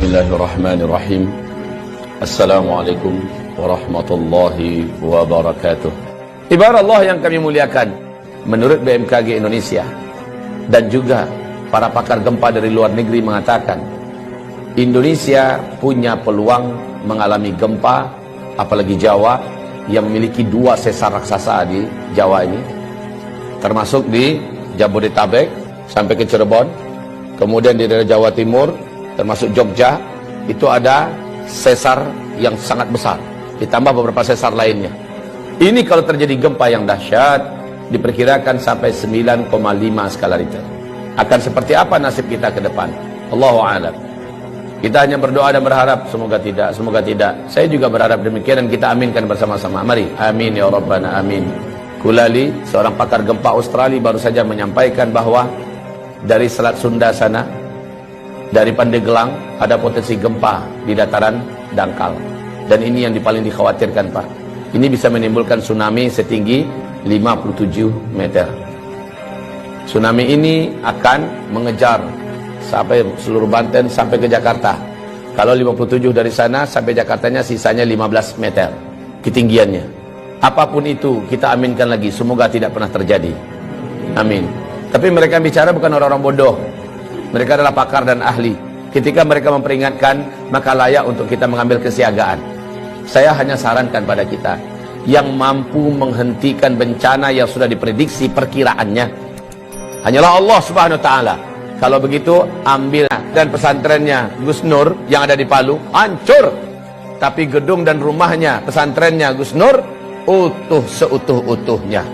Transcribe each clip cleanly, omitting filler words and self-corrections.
Bismillahirrahmanirrahim. Assalamualaikum warahmatullahi wabarakatuh. Ibarat Allah yang kami muliakan, menurut BMKG Indonesia dan juga para pakar gempa dari luar negeri mengatakan Indonesia punya peluang mengalami gempa, apalagi Jawa yang memiliki 2 sesar raksasa di Jawa ini, termasuk di Jabodetabek sampai ke Cirebon, kemudian di daerah Jawa Timur termasuk Jogja, itu ada sesar yang sangat besar, ditambah beberapa sesar lainnya. Ini kalau terjadi gempa yang dahsyat, diperkirakan sampai 9,5 skala Richter. Akan seperti apa nasib kita ke depan? Allahu a'lam. Kita hanya berdoa dan berharap semoga tidak, semoga tidak. Saya juga berharap demikian dan kita aminkan bersama-sama. Mari, amin ya rabbana amin. Kulali, seorang pakar gempa Australia, baru saja menyampaikan bahwa dari Selat Sunda sana, dari Pandeglang, ada potensi gempa di dataran dangkal. Dan ini yang paling dikhawatirkan, Pak. Ini bisa menimbulkan tsunami setinggi 57 meter. Tsunami ini akan mengejar sampai seluruh Banten sampai ke Jakarta. Kalau 57 dari sana sampai Jakartanya sisanya 15 meter ketinggiannya. Apapun itu kita aminkan lagi, semoga tidak pernah terjadi. Amin. Tapi mereka bicara bukan orang-orang bodoh. Mereka adalah pakar dan ahli. Ketika mereka memperingatkan, maka layak untuk kita mengambil kesiagaan. Saya hanya sarankan pada kita yang mampu menghentikan bencana yang sudah diprediksi perkiraannya hanyalah Allah Subhanahu wa taala. Kalau begitu, ambil dan pesantrennya Gus Nur yang ada di Palu hancur, tapi gedung dan rumahnya pesantrennya Gus Nur utuh seutuh-utuhnya,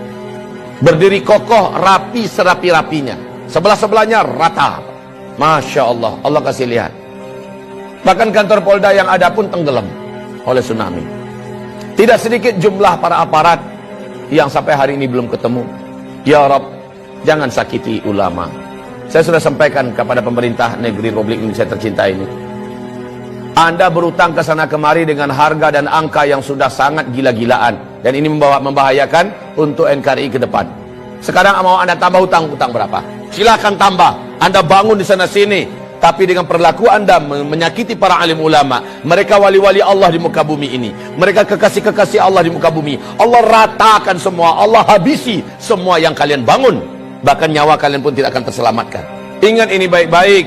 berdiri kokoh, rapi serapi-rapinya, sebelah-sebelahnya rata. Masya Allah, Allah kasih lihat. Bahkan kantor Polda yang ada pun tenggelam oleh tsunami. Tidak sedikit jumlah para aparat yang sampai hari ini belum ketemu. Ya Rabb, jangan sakiti ulama. Saya sudah sampaikan kepada pemerintah negeri Republik Indonesia tercinta ini, Anda berutang ke sana kemari dengan harga dan angka yang sudah sangat gila-gilaan, dan ini membahayakan untuk NKRI ke depan. Sekarang mau Anda tambah utang berapa? Silahkan tambah. Anda bangun di sana sini, tapi dengan perilaku Anda menyakiti para alim ulama. Mereka wali-wali Allah di muka bumi ini. Mereka kekasih-kekasih Allah di muka bumi. Allah ratakan semua, Allah habisi semua yang kalian bangun. Bahkan nyawa kalian pun tidak akan terselamatkan. Ingat ini baik-baik,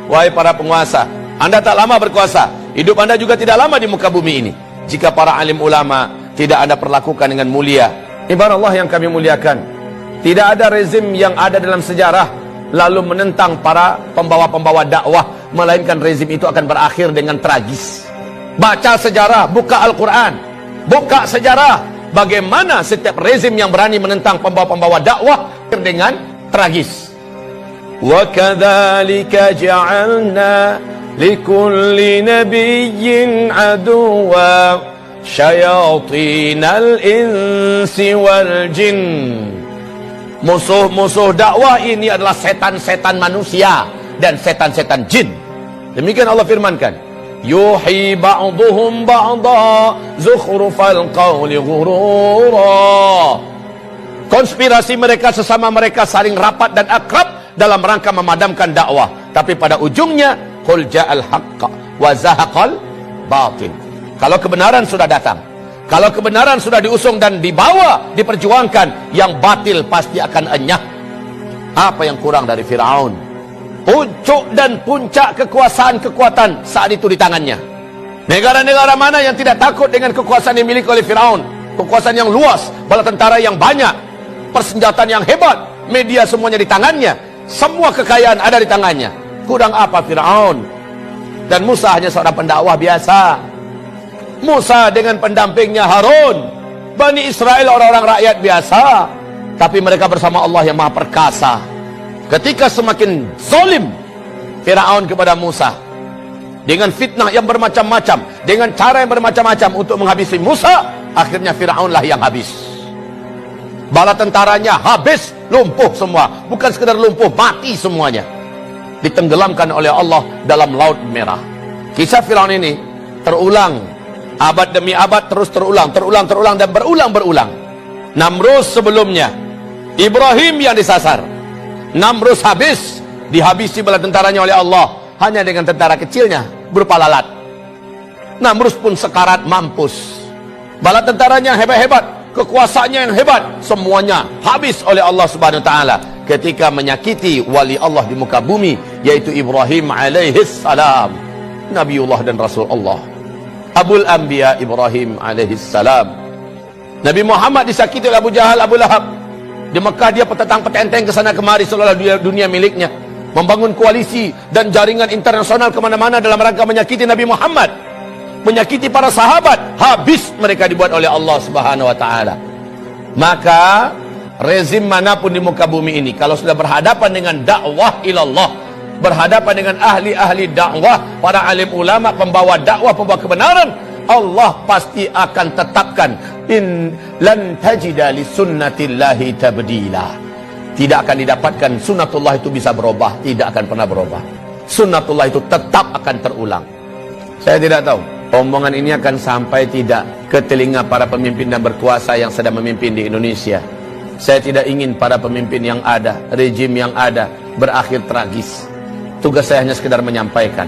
wahai para penguasa. Anda tak lama berkuasa, hidup Anda juga tidak lama di muka bumi ini. Jika para alim ulama tidak Anda perlakukan dengan mulia. Ibarat Allah yang kami muliakan, tidak ada rezim yang ada dalam sejarah lalu menentang para pembawa-pembawa dakwah, melainkan rezim itu akan berakhir dengan tragis. Baca sejarah, buka Al-Quran, buka sejarah, bagaimana setiap rezim yang berani menentang pembawa-pembawa dakwah dengan tragis. Wa kadzalika ja'alna likulli nabiyyin aduwwa syayatinal insi wal jinn. Musuh-musuh dakwah ini adalah setan-setan manusia dan setan-setan jin. Demikian Allah firmankan, yuhi ba'duhum ba'da zukhrufal qawli ghurura. Konspirasi mereka sesama mereka saling rapat dan akrab dalam rangka memadamkan dakwah, tapi pada ujungnya qul ja'al haqqa wa zahaqal batil. Kalau kebenaran sudah datang, kalau kebenaran sudah diusung dan dibawa, diperjuangkan, yang batil pasti akan enyah. Apa yang kurang dari Fir'aun? Puncuk dan puncak kekuasaan kekuatan saat itu di tangannya. Negara-negara mana yang tidak takut dengan kekuasaan yang dimiliki oleh Fir'aun? Kekuasaan yang luas, bala tentara yang banyak, persenjataan yang hebat, media semuanya di tangannya, semua kekayaan ada di tangannya. Kurang apa Fir'aun? Dan Musa hanya seorang pendakwah biasa. Musa dengan pendampingnya Harun, Bani Israel orang-orang rakyat biasa, tapi mereka bersama Allah yang Maha Perkasa. Ketika semakin zalim Firaun kepada Musa dengan fitnah yang bermacam-macam, dengan cara yang bermacam-macam untuk menghabisi Musa, akhirnya Firaunlah yang habis. Bala tentaranya habis, lumpuh semua. Bukan sekedar lumpuh, mati semuanya, ditenggelamkan oleh Allah dalam Laut Merah. Kisah Firaun ini terulang abad demi abad, terus terulang dan berulang. Namrus sebelumnya, Ibrahim yang disasar. Namrus habis, dihabisi bala tentaranya oleh Allah hanya dengan tentara kecilnya, berupa lalat. Namrus pun sekarat mampus. Bala tentaranya hebat-hebat, kekuasaannya yang hebat, semuanya habis oleh Allah Subhanahu wa taala ketika menyakiti wali Allah di muka bumi, yaitu Ibrahim alaihis salam, Nabiullah dan Rasul Allah, Abul Anbiya Ibrahim alaihis salam. Nabi Muhammad disakiti oleh Abu Jahal, Abu Lahab. Di Mekah dia petentang-petenteng ke sana kemari seolah dunia miliknya, membangun koalisi dan jaringan internasional kemana-mana dalam rangka menyakiti Nabi Muhammad, menyakiti para sahabat. Habis mereka dibuat oleh Allah Subhanahu wa taala. Maka rezim manapun di muka bumi ini, kalau sudah berhadapan dengan dakwah ilallah, berhadapan dengan ahli-ahli dakwah, para alim ulama, pembawa dakwah, pembawa kebenaran, Allah pasti akan tetapkan in lan tajida li sunnatillahi tabdila. Tidak akan didapatkan sunnatullah itu bisa berubah, tidak akan pernah berubah. Sunnatullah itu tetap akan terulang. Saya tidak tahu omongan ini akan sampai tidak ke telinga para pemimpin dan berkuasa yang sedang memimpin di Indonesia. Saya tidak ingin para pemimpin yang ada, rejim yang ada berakhir tragis. Tugas saya hanya sekedar menyampaikan.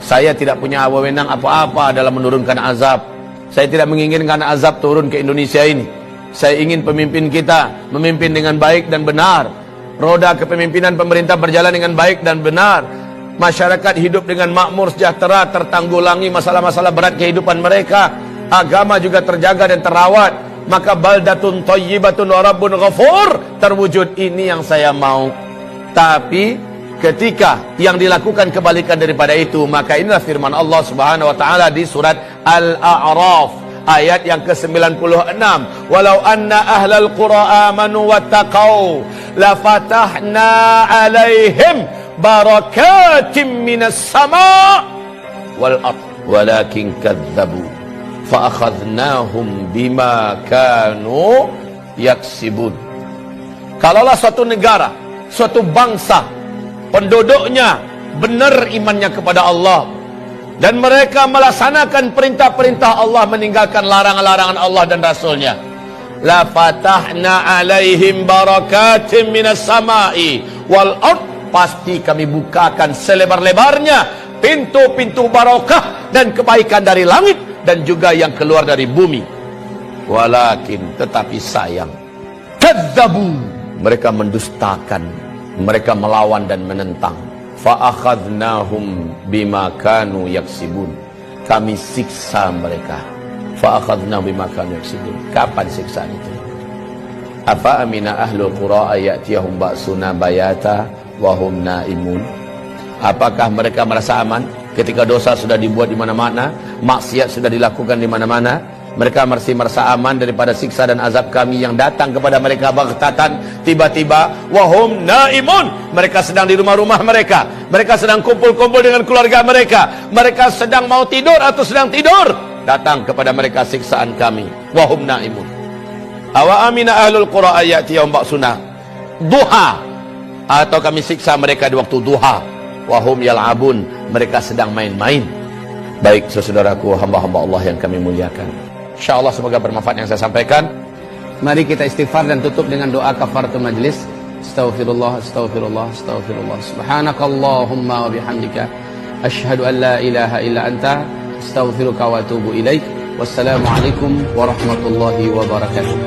Saya tidak punya wewenang apa-apa dalam menurunkan azab. Saya tidak menginginkan azab turun ke Indonesia ini. Saya ingin pemimpin kita memimpin dengan baik dan benar. Roda kepemimpinan pemerintah berjalan dengan baik dan benar. Masyarakat hidup dengan makmur, sejahtera, tertanggulangi masalah-masalah berat kehidupan mereka. Agama juga terjaga dan terawat. Maka baldatun thayyibatun wa rabbun ghafur terwujud. Ini yang saya mau. Tapi ketika yang dilakukan kebalikan daripada itu, maka inilah firman Allah Subhanahu wa taala di surat Al-A'raf ayat yang ke-96. Walau anna ahlal qura amanu wattaqau la fatahna alaihim barakatim minas sama' wal ard walakin kadzabu fa akhadnahum bima kanu yaksibun. Kalaulah suatu negara, suatu bangsa, penduduknya benar imannya kepada Allah dan mereka melaksanakan perintah-perintah Allah, meninggalkan larangan-larangan Allah dan Rasulnya, la fatahna alaihim barakatim minas sama'i wal ard, pasti kami bukakan selebar-lebarnya pintu-pintu barakah dan kebaikan dari langit dan juga yang keluar dari bumi. Walakin, tetapi sayang, kadzabu, mereka mendustakan, mereka melawan dan menentang. Fa'akhadnahum bima kanu yaksibun, kami siksa mereka. Fa'akhadnahum bima kanu yaksibun. Kapan siksaan itu? Apa amina ahlul qura ayatiyahum ba'suna bayata wa hum naimun. Apakah mereka merasa aman ketika dosa sudah dibuat di mana-mana, maksiat sudah dilakukan di mana-mana? Mereka masih merasa aman daripada siksa dan azab kami yang datang kepada mereka baghtatan, tiba-tiba. Wahum naimun, mereka sedang di rumah-rumah mereka, mereka sedang kumpul-kumpul dengan keluarga mereka, mereka sedang mau tidur atau sedang tidur, datang kepada mereka siksaan kami. Wahum naimun. Awa amina ahlul qura ayatiyahum ba'suna duha, atau kami siksa mereka di waktu duha. Wahum yal'abun, mereka sedang main-main. Baik saudaraku, hamba-hamba Allah yang kami muliakan, InsyaAllah semoga bermanfaat yang saya sampaikan. Mari kita istighfar dan tutup dengan doa kafaratul majlis. Astaghfirullah, astaghfirullah, astaghfirullah. Subhanakallahumma wa bihamdika asyhadu an la ilaha illa anta astaghfiruka wa atubu ilaik. Wassalamualaikum warahmatullahi wabarakatuh.